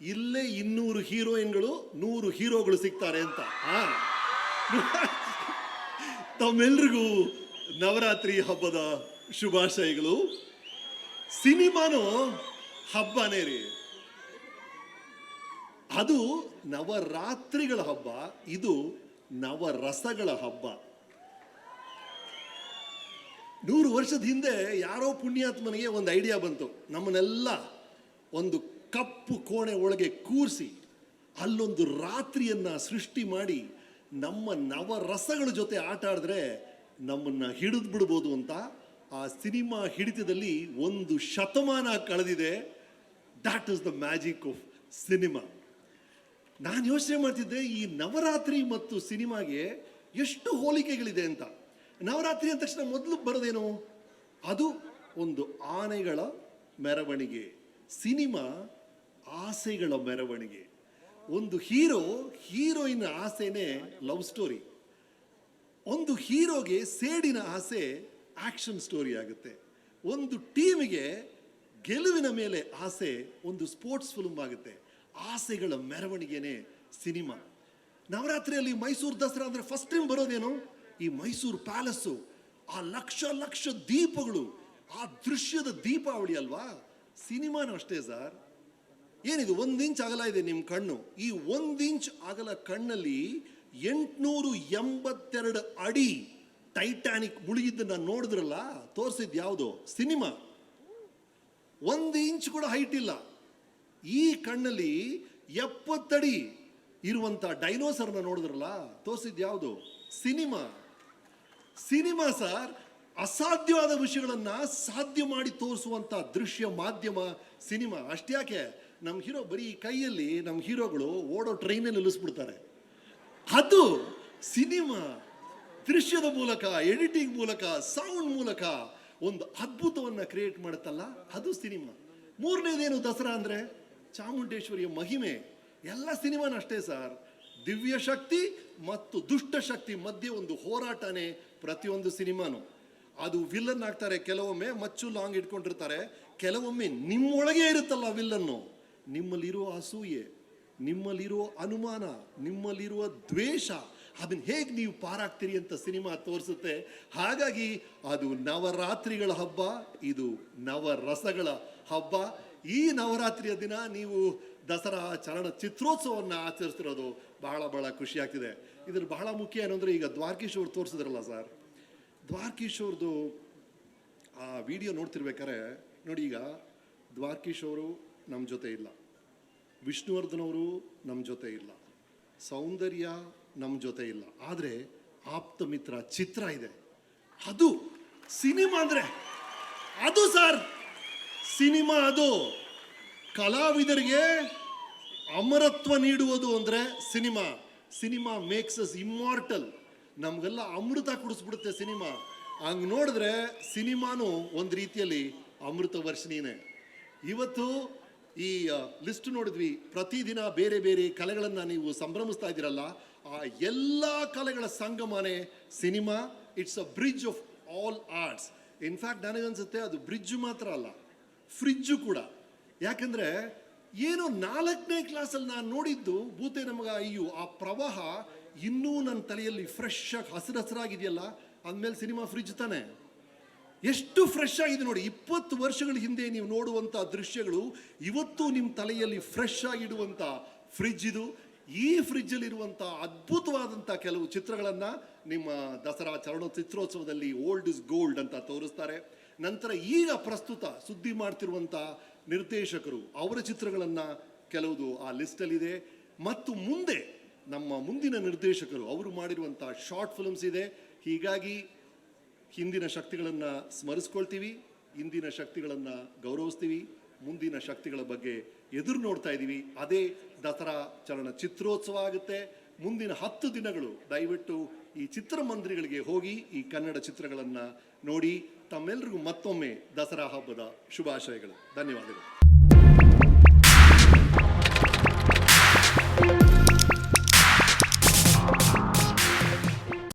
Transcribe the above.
ಇಲ್ಲೇ 200 ಹೀರೋಯಿನ್ಗಳು 100 ಹೀರೋಗಳು ಸಿಗ್ತಾರೆ ಅಂತ. ತಮ್ಮೆಲ್ರಿಗೂ ನವರಾತ್ರಿ ಹಬ್ಬದ ಶುಭಾಶಯಗಳು. ಸಿನಿಮಾನು ಹಬ್ಬನೇ ರೀ, ಅದು ನವರಾತ್ರಿಗಳ ಹಬ್ಬ, ಇದು ನವರಸಗಳ ಹಬ್ಬ. 100 ವರ್ಷದ ಹಿಂದೆ ಯಾರೋ ಪುಣ್ಯಾತ್ಮನಿಗೆ ಒಂದು ಐಡಿಯಾ ಬಂತು. ನಮ್ಮನ್ನೆಲ್ಲ ಒಂದು ಕಪ್ಪು ಕೋಣೆ ಒಳಗೆ ಕೂರಿಸಿ ಅಲ್ಲೊಂದು ರಾತ್ರಿಯನ್ನ ಸೃಷ್ಟಿ ಮಾಡಿ ನಮ್ಮ ನವರಸಗಳ ಜೊತೆ ಆಟ ಆಡಿದ್ರೆ ನಮ್ಮನ್ನ ಹಿಡಿದು ಬಿಡ್ಬೋದು ಅಂತ. ಆ ಸಿನಿಮಾ ಹಿಡಿತದಲ್ಲಿ 1 ಶತಮಾನ ಕಳೆದಿದೆ. That is the magic of cinema. ನಾನು ಯೋಚನೆ ಮಾಡ್ತಿದ್ದೆ, ಈ ನವರಾತ್ರಿ ಮತ್ತು ಸಿನಿಮಾಗೆ ಎಷ್ಟು ಹೋಲಿಕೆಗಳಿದೆ ಅಂತ. ನವರಾತ್ರಿ ಅಂದ ತಕ್ಷಣ ಮೊದಲು ಬರೋದೇನು? ಅದು ಒಂದು ಆನೆಗಳ ಮೆರವಣಿಗೆ. ಸಿನಿಮಾ ಆಸೆಗಳ ಮೆರವಣಿಗೆ. ಒಂದು ಹೀರೋಯಿನ್ ಆಸೆನೇ ಲವ್ ಸ್ಟೋರಿ. ಒಂದು ಹೀರೋಗೆ ಸೇಡಿನ ಆಸೆ ಆಕ್ಷನ್ ಸ್ಟೋರಿ ಆಗುತ್ತೆ. ಒಂದು ಟೀಮಿಗೆ ಗೆಲುವಿನ ಮೇಲೆ ಆಸೆ ಒಂದು ಸ್ಪೋರ್ಟ್ಸ್ ಫಿಲ್ಮ್ ಆಗುತ್ತೆ. ಆಸೆಗಳ ಮೆರವಣಿಗೆನೇ ಸಿನಿಮಾ. ನವರಾತ್ರಿಯಲ್ಲಿ ಮೈಸೂರು ದಸರಾ ಅಂದ್ರೆ ಫಸ್ಟ್ ಟೈಮ್ ಬರೋದೇನು? ಈ ಮೈಸೂರು ಪ್ಯಾಲೇಸ್ಸು, ಆ ಲಕ್ಷ ಲಕ್ಷ ದೀಪಗಳು, ಆ ದೃಶ್ಯದ ದೀಪಾವಳಿ ಅಲ್ವಾ? ಸಿನಿಮಾನು ಅಷ್ಟೇ ಸರ್. ಏನಿದು 1 ಇಂಚ್ ಅಗಲ ಇದೆ ನಿಮ್ಮ ಕಣ್ಣು. ಈ 1 ಇಂಚ್ ಅಗಲ ಕಣ್ಣಲ್ಲಿ 882 ಅಡಿ ಟೈಟಾನಿಕ್ ಮುಳುಗಿದ್ದನ್ನ ನೋಡಿದ್ರಲ್ಲ, ತೋರಿಸಿದ್ ಯಾವುದು? ಸಿನಿಮಾ. 1 ಇಂಚ್ ಕೂಡ ಹೈಟ್ ಇಲ್ಲ. ಈ ಕಣ್ಣಲ್ಲಿ 70 ಅಡಿ ಇರುವಂತ ಡೈನೋಸರ್ನ ನೋಡಿದ್ರಲ್ಲ, ತೋರಿಸಿದ್ ಯಾವುದು? ಸಿನಿಮಾ. ಸಿನಿಮಾ ಸರ್, ಅಸಾಧ್ಯವಾದ ವಿಷಯಗಳನ್ನ ಸಾಧ್ಯ ಮಾಡಿ ತೋರಿಸುವಂತ ದೃಶ್ಯ ಮಾಧ್ಯಮ ಸಿನಿಮಾ. ಅಷ್ಟ್ಯಾಕೆ ನಮ್ಮ ಹೀರೋ ಬರೀ ಕೈಯಲ್ಲಿ ನಮ್ಮ ಹೀರೋಗಳು ಓಡೋ ಟ್ರೈನಲ್ಲಿ ನಿಲ್ಲಿಸ್ಬಿಡ್ತಾರೆ. ಅದು ಸಿನಿಮಾ. ದೃಶ್ಯದ ಮೂಲಕ, ಎಡಿಟಿಂಗ್ ಮೂಲಕ, ಸೌಂಡ್ ಮೂಲಕ ಒಂದು ಅದ್ಭುತವನ್ನ ಕ್ರಿಯೇಟ್ ಮಾಡುತ್ತಲ್ಲ, ಅದು ಸಿನಿಮಾ. 3ನೇದೇನು? ದಸರಾ ಅಂದ್ರೆ ಚಾಮುಂಡೇಶ್ವರಿಯ ಮಹಿಮೆ. ಎಲ್ಲ ಸಿನಿಮಾನ ಅಷ್ಟೇ ಸರ್. ದಿವ್ಯ ಶಕ್ತಿ ಮತ್ತು ದುಷ್ಟ ಶಕ್ತಿ ಮಧ್ಯೆ ಒಂದು ಹೋರಾಟನೇ ಪ್ರತಿಯೊಂದು ಸಿನಿಮಾನು. ಅದು ವಿಲ್ಲನ್ ಆಗ್ತಾರೆ ಕೆಲವೊಮ್ಮೆ, ಮಚ್ಚು ಲಾಂಗ್ ಇಟ್ಕೊಂಡಿರ್ತಾರೆ. ಕೆಲವೊಮ್ಮೆ ನಿಮ್ಮೊಳಗೆ ಇರುತ್ತಲ್ಲ ವಿಲ್ಲನ್ನು. ನಿಮ್ಮಲ್ಲಿರೋ ಅಸೂಯೆ, ನಿಮ್ಮಲ್ಲಿರೋ ಅನುಮಾನ, ನಿಮ್ಮಲ್ಲಿರುವ ದ್ವೇಷ, ಅದನ್ನ ಹೇಗೆ ನೀವು ಪಾರಾಗ್ತೀರಿ ಅಂತ ಸಿನಿಮಾ ತೋರಿಸುತ್ತೆ. ಹಾಗಾಗಿ ಅದು ನವರಾತ್ರಿಗಳ ಹಬ್ಬ, ಇದು ನವರಸಗಳ ಹಬ್ಬ. ಈ ನವರಾತ್ರಿಯ ದಿನ ನೀವು ದಸರಾ ಚಲನಚಿತ್ರೋತ್ಸವವನ್ನು ಆಚರಿಸ್ತಿರೋದು ಬಹಳ ಬಹಳ ಖುಷಿ ಆಗ್ತಿದೆ. ಇದ್ರ ಬಹಳ ಮುಖ್ಯ ಏನು ಅಂದರೆ, ಈಗ ದ್ವಾರಕೀಶ್ ಅವ್ರು ತೋರಿಸಿದ್ರಲ್ಲ ಸರ್, ದ್ವಾರಕೀಶ್ ಅವ್ರದ್ದು ಆ ವಿಡಿಯೋ ನೋಡ್ತಿರ್ಬೇಕಾರೆ ನೋಡಿ, ಈಗ ದ್ವಾರಕೀಶ್ ಅವರು ನಮ್ಮ ಜೊತೆ ಇಲ್ಲ, ವಿಷ್ಣುವರ್ಧನ್ ಅವರು ನಮ್ಮ ಜೊತೆ ಇಲ್ಲ, ಸೌಂದರ್ಯ ನಮ್ಮ ಜೊತೆ ಇಲ್ಲ. ಆದರೆ ಆಪ್ತ ಮಿತ್ರ ಚಿತ್ರ ಇದೆ. ಅದು ಸಿನಿಮಾ ಅಂದರೆ ಅದು ಸರ್. ಸಿನಿಮಾ ಅದು ಕಲಾವಿದರಿಗೆ ಅಮರತ್ವ ನೀಡುವುದು ಅಂದರೆ cinema. Cinema makes us immortal. ನಮಗೆಲ್ಲ ಅಮೃತ ಕುಡಿಸ್ಬಿಡುತ್ತೆ ಸಿನಿಮಾ. ಹಂಗೆ ನೋಡಿದ್ರೆ ಸಿನಿಮಾನು ಒಂದು ರೀತಿಯಲ್ಲಿ ಅಮೃತ ವರ್ಷಿಣಿನೇ. ಇವತ್ತು ಈ ಲಿಸ್ಟ್ ನೋಡಿದ್ವಿ, ಪ್ರತಿದಿನ ಬೇರೆ ಬೇರೆ ಕಲೆಗಳನ್ನು ನೀವು ಸಂಭ್ರಮಿಸ್ತಾ ಇದ್ದೀರಲ್ಲ, ಆ ಎಲ್ಲ ಕಲೆಗಳ ಸಂಗಮನೇ cinema. It's a bridge of all arts. In fact ನನಗನ್ಸುತ್ತೆ ಅದು ಬ್ರಿಡ್ಜ್ ಮಾತ್ರ ಅಲ್ಲ, ಫ್ರಿಡ್ಜು ಕೂಡ. ಯಾಕಂದ್ರೆ ಏನೋ 4ನೇ ಕ್ಲಾಸಲ್ಲಿ ನಾನು ನೋಡಿದ್ದು ಭೂತೆ ನಮಗ ಅಯ್ಯೋ, ಆ ಪ್ರವಾಹ ಇನ್ನೂ ನನ್ನ ತಲೆಯಲ್ಲಿ ಫ್ರೆಶ್ ಆಗಿ ಹಸಿರಾಗಿದೆಯಲ್ಲ, ಅಂದಮೇಲೆ ಸಿನಿಮಾ ಫ್ರಿಡ್ಜ್ ತಾನೆ. ಎಷ್ಟು ಫ್ರೆಶ್ ಆಗಿದೆ ನೋಡಿ. 20 ವರ್ಷಗಳ ಹಿಂದೆ ನೀವು ನೋಡುವಂಥ ದೃಶ್ಯಗಳು ಇವತ್ತು ನಿಮ್ಮ ತಲೆಯಲ್ಲಿ ಫ್ರೆಶ್ ಆಗಿಡುವಂಥ ಫ್ರಿಡ್ಜ್ ಇದು. ಈ ಫ್ರಿಡ್ಜಲ್ಲಿರುವಂಥ ಅದ್ಭುತವಾದಂಥ ಕೆಲವು ಚಿತ್ರಗಳನ್ನು ನಿಮ್ಮ ದಸರಾ ಚಲನಚಿತ್ರೋತ್ಸವದಲ್ಲಿ ಓಲ್ಡ್ ಇಸ್ ಗೋಲ್ಡ್ ಅಂತ ತೋರಿಸ್ತಾರೆ. ನಂತರ ಈಗ ಪ್ರಸ್ತುತ ಸುದ್ದಿ ಮಾಡ್ತಿರುವಂಥ ನಿರ್ದೇಶಕರು, ಅವರ ಚಿತ್ರಗಳನ್ನು ಕೆಲವುದು ಆ ಲಿಸ್ಟಲ್ಲಿದೆ. ಮತ್ತು ಮುಂದೆ ನಮ್ಮ ಮುಂದಿನ ನಿರ್ದೇಶಕರು ಅವರು ಮಾಡಿರುವಂಥ ಶಾರ್ಟ್ ಫಿಲ್ಮ್ಸ್ ಇದೆ. ಹೀಗಾಗಿ ಹಿಂದಿನ ಶಕ್ತಿಗಳನ್ನು ಸ್ಮರಿಸ್ಕೊಳ್ತೀವಿ, ಇಂದಿನ ಶಕ್ತಿಗಳನ್ನು ಗೌರವಿಸ್ತೀವಿ, ಮುಂದಿನ ಶಕ್ತಿಗಳ ಬಗ್ಗೆ ಎದುರು ನೋಡ್ತಾ ಇದ್ದೀವಿ. ಅದೇ ದಸರಾ ಚಲನಚಿತ್ರೋತ್ಸವ ಆಗುತ್ತೆ. ಮುಂದಿನ 10 ದಿನಗಳು ದಯವಿಟ್ಟು ಈ ಚಿತ್ರಮಂದಿರಗಳಿಗೆ ಹೋಗಿ ಈ ಕನ್ನಡ ಚಿತ್ರಗಳನ್ನು ನೋಡಿ. ತಮ್ಮೆಲ್ಲರಿಗೂ ಮತ್ತೊಮ್ಮೆ ದಸರಾ ಹಬ್ಬದ ಶುಭಾಶಯಗಳು. ಧನ್ಯವಾದಗಳು.